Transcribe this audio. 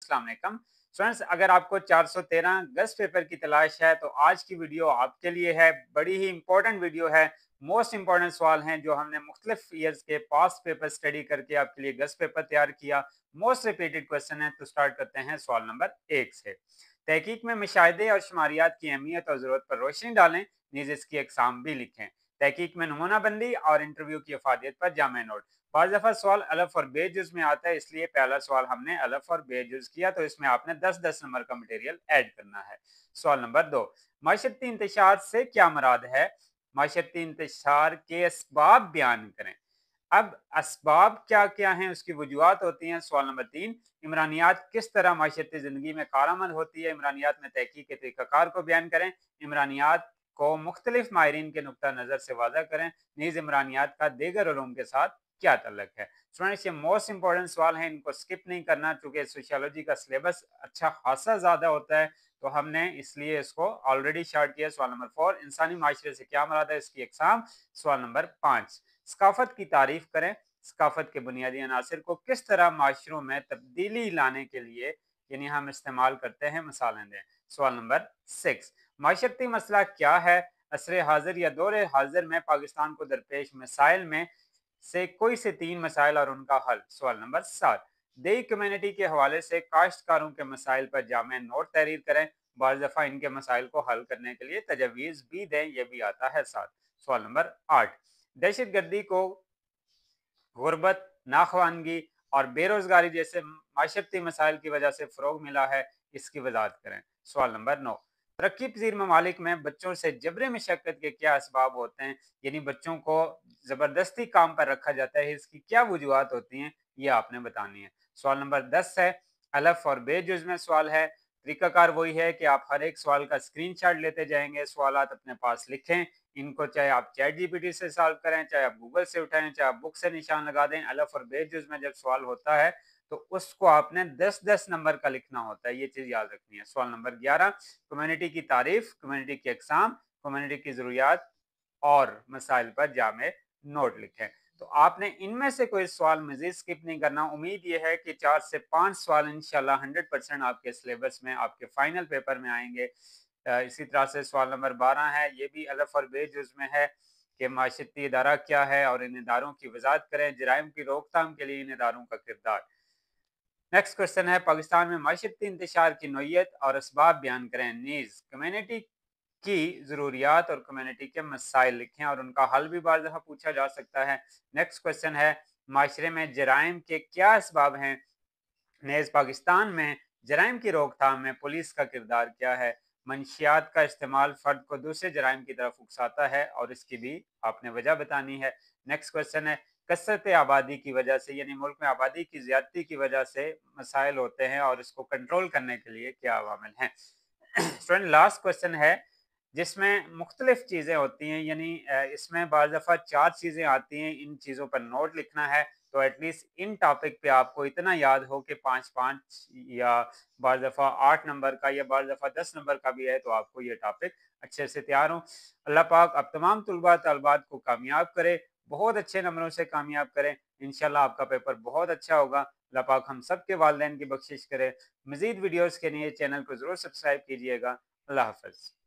अस्सलाम वालेकुम स्टूडेंट्स। अगर आपको 413 गज पेपर की तलाश है तो आज की वीडियो आपके लिए है। बड़ी ही इंपॉर्टेंट वीडियो है। मोस्ट इंपॉर्टेंट सवाल हैं जो हमने मुख्तलिफ ईयर्स के पास्ट पेपर स्टडी करके आपके लिए गज पेपर तैयार किया। मोस्ट रिपीटेड क्वेश्चन है, तो स्टार्ट करते हैं सवाल नंबर 1 से। तहकीक में मुशाहिदे और शुमारियात की अहमियत और ज़रूरत पर रोशनी डालें, नीज़ इसकी अक़साम भी लिखें। तहकीक में नमूना बंदी और इंटरव्यू की अफादियत पर जामे नोट। बाज़ दफ़ा सवाल अलफ और बेजुज़ में आता है, इसलिए पहला सवाल हमने अलफ और बेजुज़ किया, तो इसमें आपने 10-10 नंबर का मटेरियल ऐड करना है। सवाल नंबर 2, माशरती इंतशार से क्या मुराद है? माशरती इंतशार के असबाब बयान करें। अब असबाब क्या क्या हैं, उसकी वजूहात होती हैं। सवाल नंबर 3, इमरानियात किस तरह माशरती ज़िंदगी में कारआमद होती है? इमरानियात में तहकीक के तरीक़ाकार को बयान करें। इमरानियात को मुख्तलिफ माहिरीन के नुक्ता नज़र से वाज़ा करें। नीज़ इमरानियात का दीगर उलूम के साथ क्या तल्लुक़ है? स्टूडेंट्स, ये मोस्ट इंपॉर्टेंट सवाल हैं, इनको स्किप नहीं करना, चूंकि सोशियोलॉजी का सिलेबस अच्छा खासा ज़्यादा होता है, तो हमने इसलिए इसको ऑलरेडी स्टार्ट किया। सवाल नंबर 4, इंसानी माशरे से क्या मुराद है? इसकी अक़साम। सवाल नंबर 5, सकाफत की तारीफ करें। सकाफत के बुनियादी अनासिर को किस तरह माशरों में तब्दीली लाने के लिए यानी हम इस्तेमाल करते हैं, मिसालें दें। सवाल नंबर 6, माशरती मसला क्या है? असरे हाजिर या दौरे हाजिर में पाकिस्तान को दरपेश मसाइल में से कोई से 3 मसाइल और उनका हल। सवाल नंबर 7, देई कम्युनिटी के हवाले से काश्तकारों के मसाइल पर जामे नोट तहरीर करें। बाज़ दफ़ा इनके मसाइल को हल करने के लिए तजवीज़ भी दें, यह भी आता है साथ। सवाल नंबर 8, दहशत गर्दी को गुर्बत, नाखवानगी और बेरोजगारी जैसे माशरती मसाइल की वजह से फ़रोग मिला है, इसकी वजाहत करें। सवाल नंबर 9, तरक्की पज़ीर ममालिक में बच्चों से जबरे मशक्क़त के क्या असबाब होते हैं? यानी बच्चों को ज़बरदस्ती काम पर रखा जाता है, इसकी क्या वजूहात होती हैं, ये आपने बतानी है। सवाल नंबर 10 है, अलफ और बेजुज़ में सवाल है। तरीक़ाकार वही है कि आप हर एक सवाल का स्क्रीनशॉट लेते जाएंगे, सवालात अपने पास लिखें। इनको चाहे आप चैट जीपीटी से सॉल्व करें, चाहे आप गूगल से उठाएं, चाहे आप बुक से निशान लगा दें। अलफ और बेजुज़ में जब सवाल होता है तो उसको आपने 10-10 नंबर का लिखना होता है, ये चीज़ याद रखनी है। सवाल नंबर 11, कम्युनिटी की तारीफ, कम्युनिटी की अक़साम, कम्युनिटी की ज़रूरियात और मसाइल पर जामे नोट लिखें। तो आपने इनमें से कोई सवाल मज़ीद स्किप नहीं करना। उम्मीद ये है कि 4 से 5 सवाल इंशाल्लाह 100% आपके सिलेबस में, आपके फाइनल पेपर में आएंगे। इसी तरह से सवाल नंबर 12 है, ये भी अलफ और बेजुज़ में है कि माशरती इदारा क्या है और इन इदारों की वज़ाहत करें। जराइम की रोकथाम के लिए इन इदारों का किरदार। नेक्स्ट क्वेश्चन है, पाकिस्तान में माशरती इंतशार की नोयत और असबाब बयान करें। नीज़ कम्युनिटी की ज़रूरियात और कम्युनिटी के मसाइल लिखें और उनका हल भी बार दफ़ा पूछा जा सकता है। नेक्स्ट क्वेश्चन है, माशरे में जराइम के क्या असबाब हैं? नेज़ पाकिस्तान में जराइम की रोकथाम में पुलिस का किरदार क्या है? मंशियात का इस्तेमाल फ़र्द को दूसरे जराइम की तरफ उकसाता है और इसकी भी आपने वजह बतानी है। नेक्स्ट क्वेश्चन है, कसरत आबादी की वजह से यानी मुल्क में आबादी की ज़्यादती की वजह से मसाइल होते हैं और इसको कंट्रोल करने के लिए क्या अवामिल हैं? स्टूडेंट, लास्ट क्वेश्चन है जिसमें मुख्तलिफ चीज़ें होती हैं, यानी इसमें बाज़ दफ़ा 4 चीज़ें आती हैं, इन चीज़ों पर नोट लिखना है। तो एटलीस्ट इन टॉपिक पे आपको इतना याद हो कि 5-5 या बाज़ दफ़ा 8 नंबर का या बाज़ दफ़ा 10 नंबर का भी है, तो आपको ये टॉपिक अच्छे से तैयार हो। अल्लाह पाक अब तमाम तुलबा तलबात को कामयाब करे, बहुत अच्छे नंबरों से कामयाब करें। इंशाल्लाह आपका पेपर बहुत अच्छा होगा। अल्लाह पाक हम सब के वालिदैन की बख्शिश करे। मज़ीद वीडियोज़ के लिए चैनल को ज़रूर सब्सक्राइब कीजिएगा। अल्लाह हाफ़िज़।